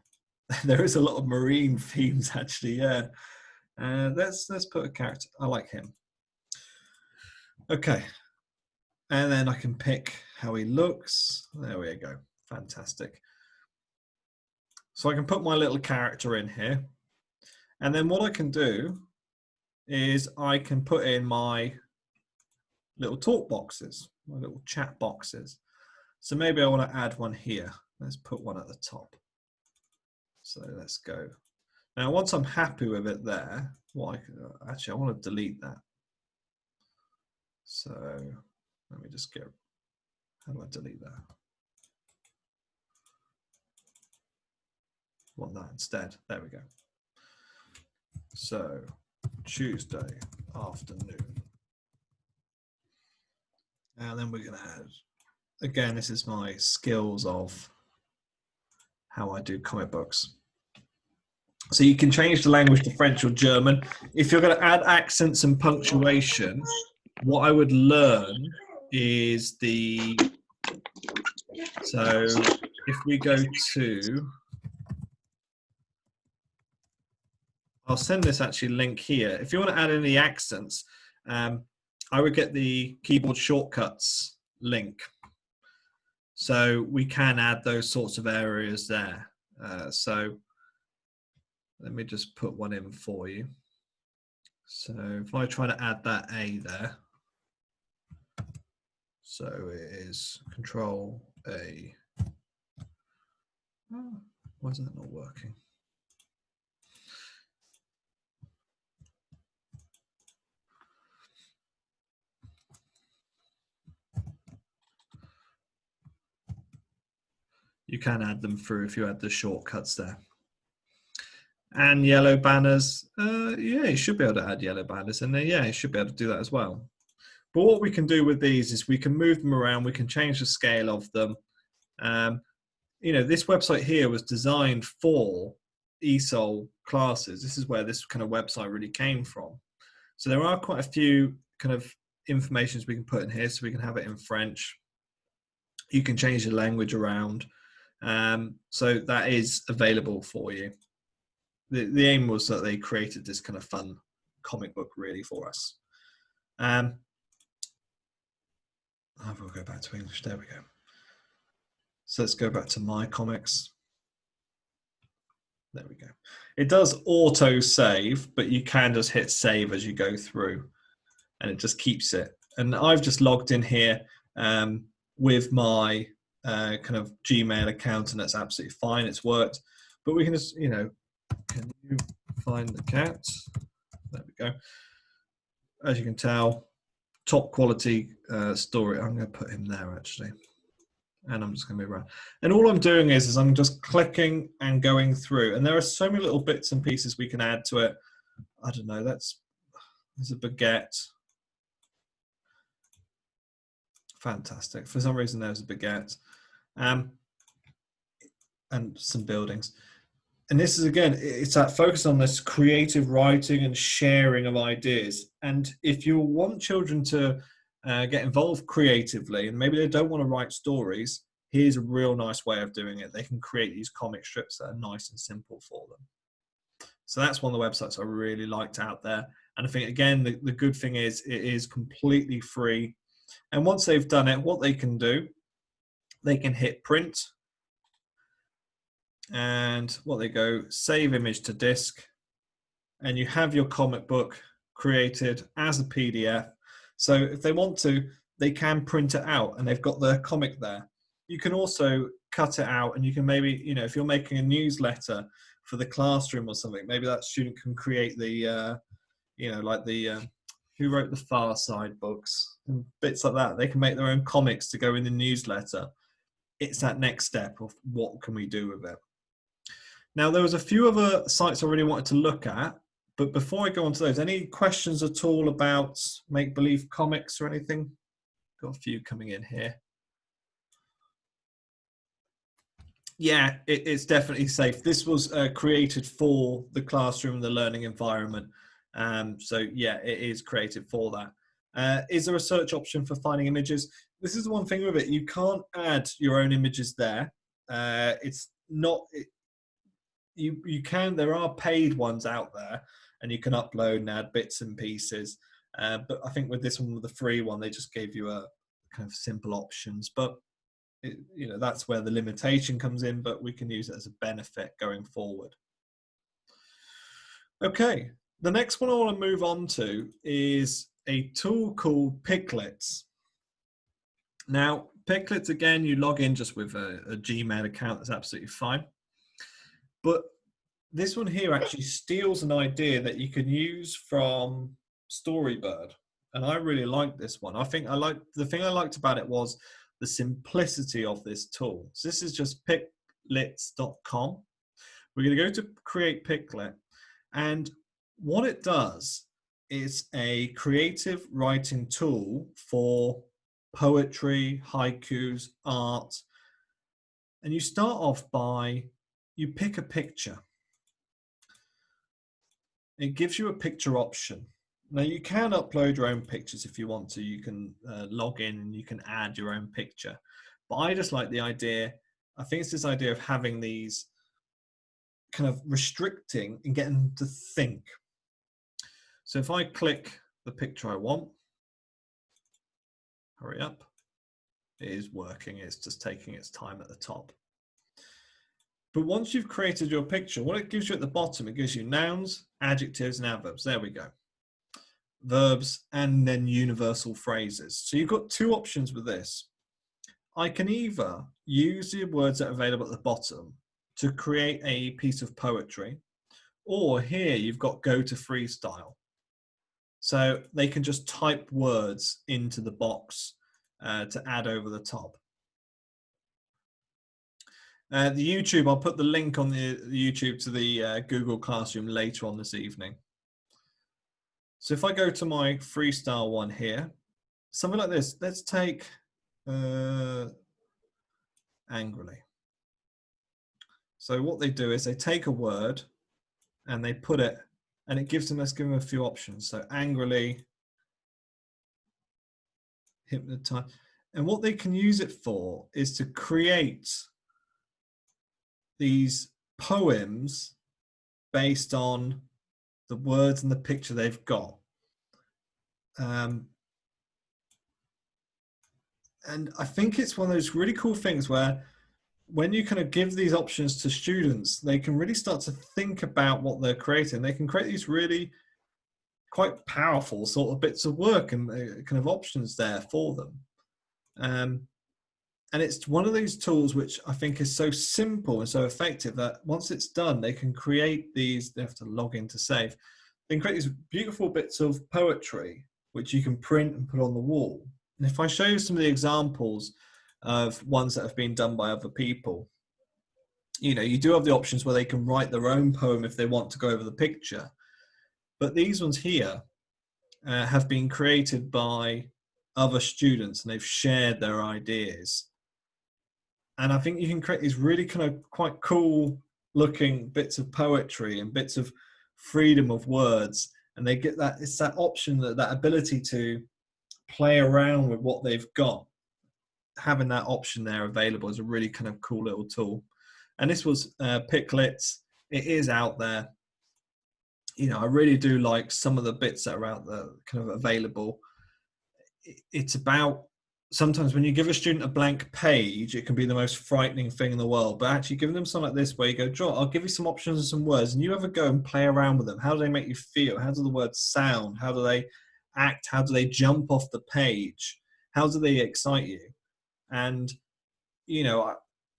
There is a lot of marine themes actually, yeah. Let's put a character. I like him. Okay, and then I can pick how he looks. There we go, fantastic. So I can put my little character in here, and then what I can do is I can put in my little talk boxes, my little chat boxes. So maybe I want to add one here. Let's put one at the top. So let's go. Now, once I'm happy with it there, actually, I want to delete that. So let me just how do I delete that? I want that instead. There we go. So Tuesday afternoon. And then we're going to add, again, this is my skills of how I do comic books. So you can change the language to French or German. If you're going to add accents and punctuation, what I would learn is so if we go to, I'll send this actually link here. If you want to add any accents, I would get the keyboard shortcuts link. So we can add those sorts of areas there. So let me just put one in for you. So if I try to add that A there, so it is Control A. Oh, why is that not working? You can add them through if you add the shortcuts there. And yellow banners, yeah, you should be able to add yellow banners in there. Yeah, you should be able to do that as well. But what we can do with these is we can move them around, we can change the scale of them. You know, this website here was designed for ESOL classes. This is where this kind of website really came from. So there are quite a few kind of informations we can put in here. So we can have it in French. You can change the language around. So that is available for you. The aim was that they created this kind of fun comic book really for us. I will go back to English. There we go. So let's go back to my comics. There we go. It does auto save, but you can just hit save as you go through, and it just keeps it. And I've just logged in here with my kind of Gmail account, and that's absolutely fine. It's worked. But we can just, you know, can you find the cat? There we go. As you can tell, top quality story. I'm going to put him there actually. And I'm just going to move around. And all I'm doing is I'm just clicking and going through. And there are so many little bits and pieces we can add to it. I don't know, there's a baguette. Fantastic. For some reason, there's a baguette. And some buildings. And this is, again, it's that focus on this creative writing and sharing of ideas. And if you want children to get involved creatively, and maybe they don't want to write stories, here's a real nice way of doing it. They can create these comic strips that are nice and simple for them. So that's one of the websites I really liked out there. And I think, again, the good thing is it is completely free. And once they've done it, what they can do, they can hit print. And what they go, save image to disk. And you have your comic book created as a PDF. So if they want to, they can print it out and they've got the comic there. You can also cut it out, and you can maybe, you know, if you're making a newsletter for the classroom or something, maybe that student can create the, you know, like the, who wrote the Far Side books and bits like that. They can make their own comics to go in the newsletter. It's that next step of what can we do with it. Now, there was a few other sites I really wanted to look at, but before I go on to those, any questions at all about make-believe comics or anything? Got a few coming in here. Yeah, it's definitely safe. This was created for the classroom and the learning environment. So yeah, it is created for that. Is there a search option for finding images? This is the one thing with it. You can't add your own images there. It's not... You can, there are paid ones out there, and you can upload and add bits and pieces. But I think with this one, with the free one, they just gave you a kind of simple options. But you know, that's where the limitation comes in. But we can use it as a benefit going forward. Okay, the next one I want to move on to is a tool called Piclets. Now, Piclets, again, you log in just with a Gmail account. That's absolutely fine. But this one here actually steals an idea that you can use from Storybird. And I really like this one. I think the thing I liked about it was the simplicity of this tool. So this is just piclets.com. We're going to go to create Piclet. And what it does is a creative writing tool for poetry, haikus, art. And you start off by, you pick a picture. It gives you a picture option. Now you can upload your own pictures if you want to. You can log in and you can add your own picture. But I just like the idea, I think it's this idea of having these kind of restricting and getting them to think. So if I click the picture I want, hurry up, it is working. It's just taking its time at the top. But once you've created your picture, what it gives you at the bottom, it gives you nouns, adjectives, and adverbs. There we go. Verbs, and then universal phrases. So you've got two options with this. I can either use the words that are available at the bottom to create a piece of poetry, or here you've got go to freestyle. So they can just type words into the box to add over the top. The YouTube, I'll put the link on the YouTube to the Google Classroom later on this evening. So if I go to my freestyle one here, something like this, let's take angrily. So what they do is they take a word and they put it, and it gives them, let's give them a few options. So angrily, hypnotize. And what they can use it for is to create these poems based on the words and the picture they've got. And I think it's one of those really cool things where when you kind of give these options to students, they can really start to think about what they're creating. They can create these really quite powerful sort of bits of work and kind of options there for them. And it's one of those tools which I think is so simple and so effective that once it's done, they can create these, they have to log in to save, they can create these beautiful bits of poetry which you can print and put on the wall. And if I show you some of the examples of ones that have been done by other people, you know, you do have the options where they can write their own poem if they want to go over the picture. But these ones here have been created by other students and they've shared their ideas. And I think you can create these really kind of quite cool looking bits of poetry and bits of freedom of words. And they get that, it's that option, that ability to play around with what they've got. Having that option there available is a really kind of cool little tool. And this was Piclit. It is out there. You know, I really do like some of the bits that are out there kind of available. It's about, sometimes when you give a student a blank page, it can be the most frightening thing in the world, but actually giving them something like this where you go, Joe, I'll give you some options and some words, and you have a go and play around with them. How do they make you feel? How do the words sound? How do they act? How do they jump off the page? How do they excite you? And, you know,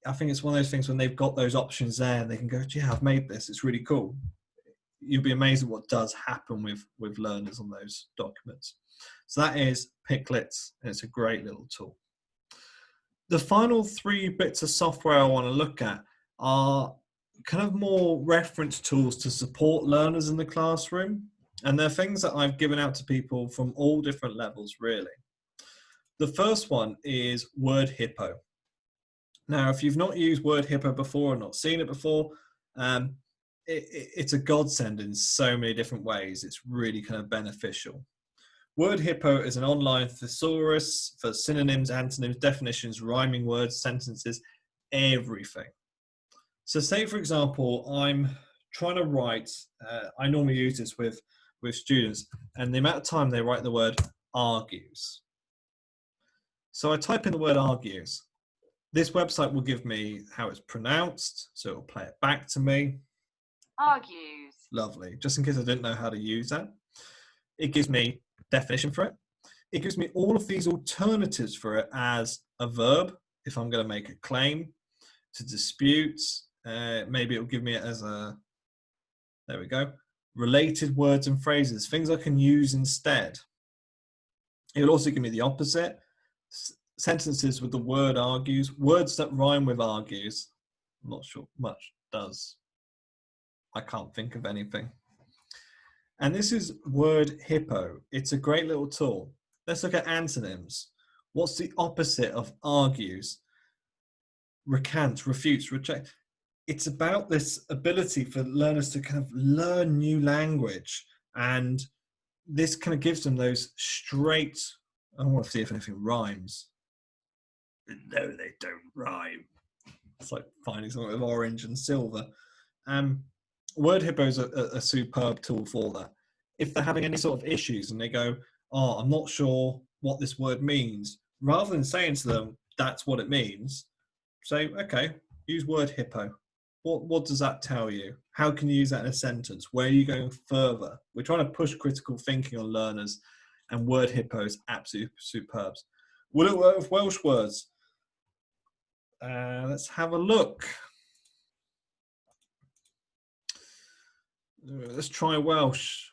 I think it's one of those things when they've got those options there and they can go, yeah, I've made this. It's really cool. You'll be amazed at what does happen with learners on those documents. So that is Piclit, and it's a great little tool. The final three bits of software I want to look at are kind of more reference tools to support learners in the classroom. And they're things that I've given out to people from all different levels, really. The first one is WordHippo. Now, if you've not used WordHippo before or not seen it before, it's a godsend in so many different ways. It's really kind of beneficial. WordHippo is an online thesaurus for synonyms, antonyms, definitions, rhyming words, sentences, everything. So say, for example, I'm trying to write, I normally use this with students, and the amount of time they write the word argues. So I type in the word argues. This website will give me how it's pronounced, so it'll play it back to me. Argues. Lovely. Just in case I didn't know how to use that. It gives me definition for it. It gives me all of these alternatives for it as a verb, if I'm going to make a claim, to dispute. Maybe it'll give me it as a, there we go, related words and phrases, things I can use instead. It'll also give me the opposite, sentences with the word argues, words that rhyme with argues. I'm not sure much does. I can't think of anything. And this is WordHippo. It's a great little tool. Let's look at antonyms. What's the opposite of argues? Recant, refutes, reject. It's about this ability for learners to kind of learn new language. And this kind of gives them those straight, I want to see if anything rhymes. No, they don't rhyme. It's like finding something with orange and silver. WordHippo is a superb tool for that. If they're having any sort of issues and they go, oh, I'm not sure what this word means, rather than saying to them, that's what it means, say, okay, use WordHippo. What does that tell you? How can you use that in a sentence? Where are you going further? We're trying to push critical thinking on learners, and WordHippo is absolutely superb. Will it work with Welsh words? Let's have a look. Let's try Welsh.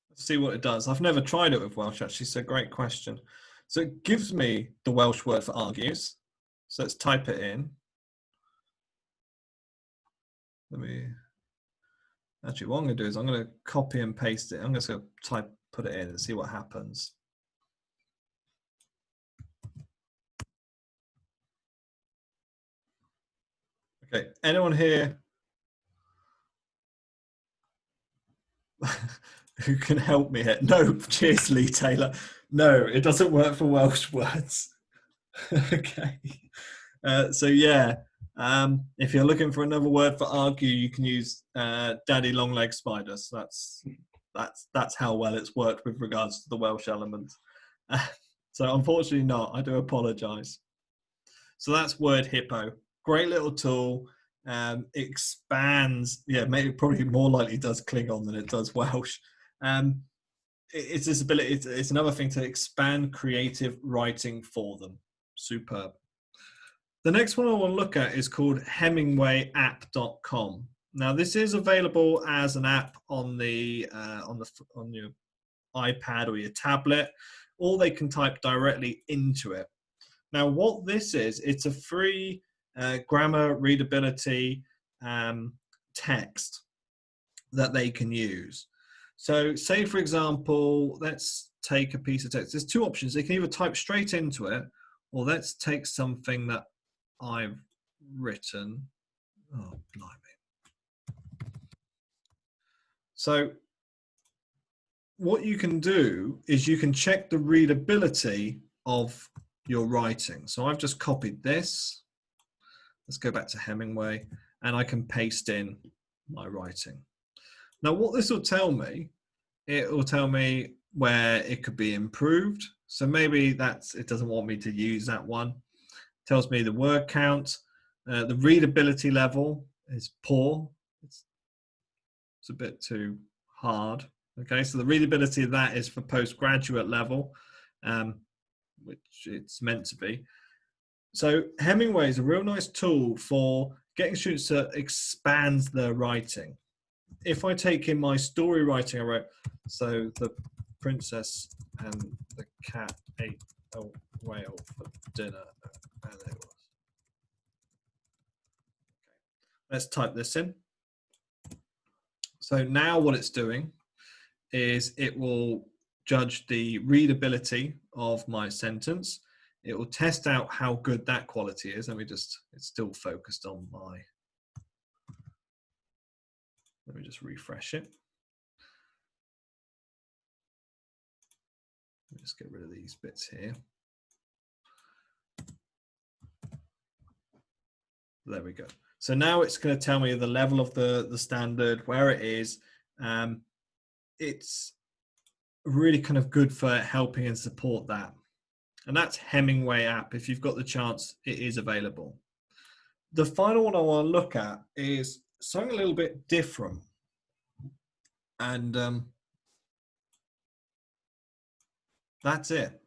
Let's see what it does. I've never tried it with Welsh, actually, so great question. So it gives me the Welsh word for argues. So let's type it in. Actually, what I'm going to do is I'm going to copy and paste it. I'm just going to put it in and see what happens. Okay, anyone here who can help me here? No, cheers, Lee Taylor. No, it doesn't work for Welsh words. Okay. So yeah, if you're looking for another word for argue, you can use Daddy Long Leg Spider. So that's how well it's worked with regards to the Welsh element. So unfortunately not. I do apologize. So that's Word Hippo. Great little tool. Expands. Yeah, maybe probably more likely does Klingon than it does Welsh. It's this ability. It's another thing to expand creative writing for them. Superb. The next one I want to look at is called HemingwayApp.com. Now this is available as an app on your iPad or your tablet, or they can type directly into it. Now what this is, it's a free grammar readability text that they can use. So say for example, let's take a piece of text. There's two options. They can either type straight into it, or let's take something that I've written. Oh, blimey. So what you can do is you can check the readability of your writing. So I've just copied this. Let's go back to Hemingway, and I can paste in my writing. Now what this will tell me, it will tell me where it could be improved. So maybe it doesn't want me to use that one. It tells me the word count, the readability level is poor. It's a bit too hard. Okay, so the readability of that is for postgraduate level, which it's meant to be. So Hemingway is a real nice tool for getting students to expand their writing. If I take in my story writing, I wrote, so the princess and the cat ate a whale for dinner, and it was. Let's type this in. So now what it's doing is it will judge the readability of my sentence. It will test out how good that quality is. It's still focused on let me just refresh it. Let me just get rid of these bits here. There we go. So now it's going to tell me the level of the standard, where it is. It's really kind of good for helping and support that. And that's Hemingway app. If you've got the chance, it is available. The final one I want to look at is something a little bit different. And that's it.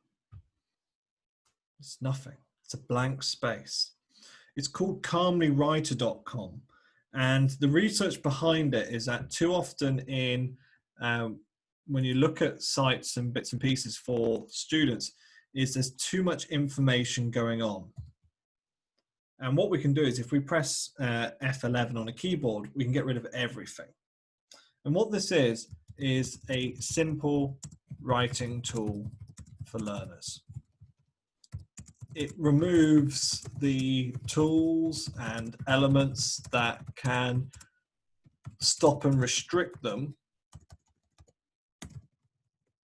It's nothing. It's a blank space. It's called calmlywriter.com. And the research behind it is that too often when you look at sites and bits and pieces for students, there's too much information going on. And what we can do is if we press F11 on a keyboard, we can get rid of everything. And what this is a simple writing tool for learners. It removes the tools and elements that can stop and restrict them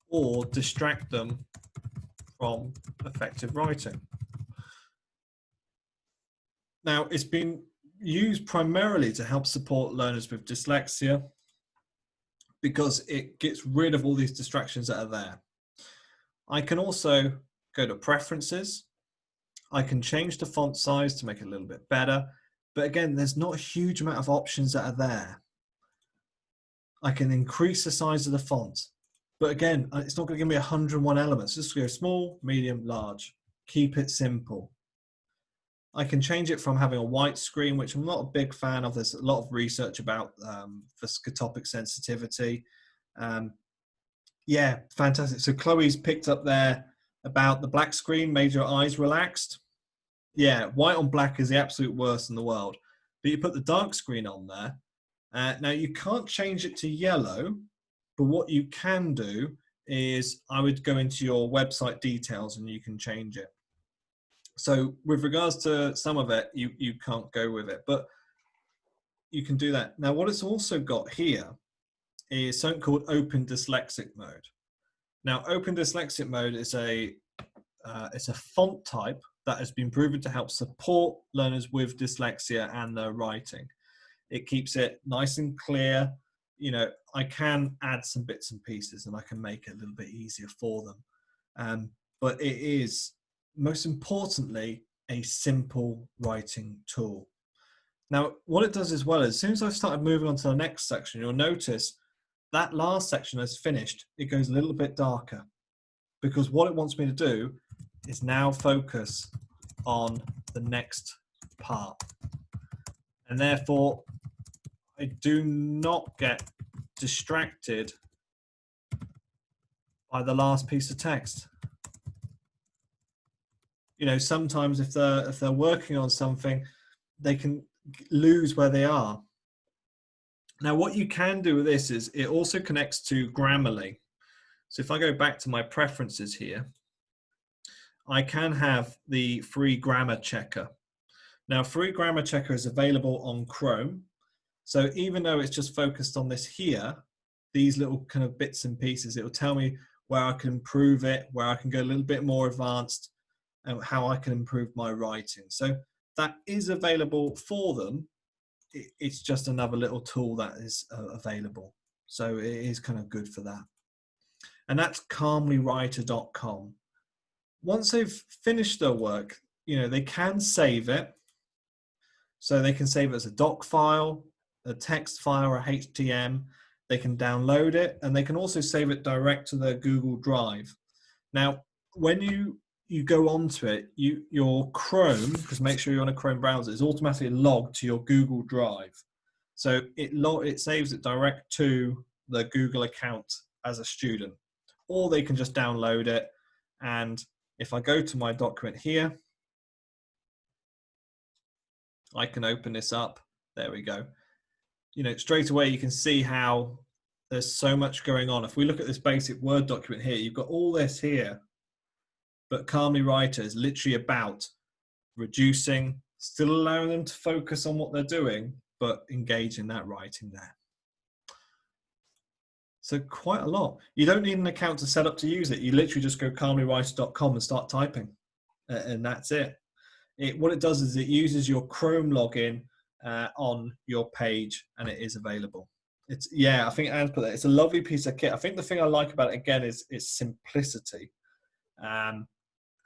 or distract them from effective writing. Now, it's been used primarily to help support learners with dyslexia because it gets rid of all these distractions that are there. I can also go to preferences. I can change the font size to make it a little bit better. But again, there's not a huge amount of options that are there. I can increase the size of the font. But again, it's not going to give me 101 elements. Just go small, medium, large. Keep it simple. I can change it from having a white screen, which I'm not a big fan of. There's a lot of research about for scotopic sensitivity. Yeah, fantastic. So Chloe's picked up there about the black screen made your eyes relaxed. Yeah, white on black is the absolute worst in the world. But you put the dark screen on there. Now you can't change it to yellow, but what you can do is I would go into your website details and you can change it. So with regards to some of it, you can't go with it, but you can do that. Now what it's also got here is something called Open Dyslexic Mode. Now, Open Dyslexic Mode is it's a font type that has been proven to help support learners with dyslexia and their writing. It keeps it nice and clear. You know, I can add some bits and pieces and I can make it a little bit easier for them. but it is, most importantly, a simple writing tool. Now, what it does as well, as soon as I've started moving on to the next section, you'll notice that last section is finished. It goes a little bit darker because what it wants me to do is now focus on the next part. And therefore, I do not get distracted by the last piece of text. You know, sometimes if they're working on something, they can lose where they are. Now, what you can do with this is it also connects to Grammarly. So if I go back to my preferences here, I can have the free grammar checker. Now, free grammar checker is available on Chrome. So even though it's just focused on this here, these little kind of bits and pieces, it will tell me where I can improve it, where I can go a little bit more advanced, and how I can improve my writing. So that is available for them. It's just another little tool that is available. So it is kind of good for that. And that's calmlywriter.com. Once they've finished their work, you know, they can save it. So they can save it as a doc file, a text file, or a HTML. They can download it, and they can also save it direct to their Google Drive. Now, when you go onto it, your Chrome, because make sure you're on a Chrome browser, is automatically logged to your Google Drive. So it saves it direct to the Google account as a student. Or they can just download it. And if I go to my document here, I can open this up. There we go. You know, straight away you can see how there's so much going on. If we look at this basic Word document here, you've got all this here. But Calmly Writer is literally about reducing, still allowing them to focus on what they're doing, but engage in that writing there. So quite a lot. You don't need an account to set up to use it. You literally just go calmlywriter.com and start typing, and that's it. What it does is it uses your Chrome login on your page, and it is available. Yeah, I think Anne's put that. It's a lovely piece of kit. I think the thing I like about it again is its simplicity.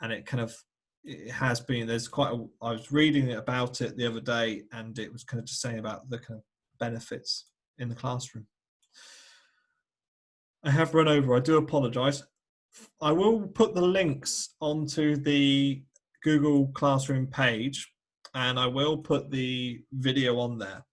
And it kind of, it has been, there's quite a, I was reading about it the other day, and it was kind of just saying about the kind of benefits in the classroom. I have run over, I do apologize. I will put the links onto the Google Classroom page, and I will put the video on there.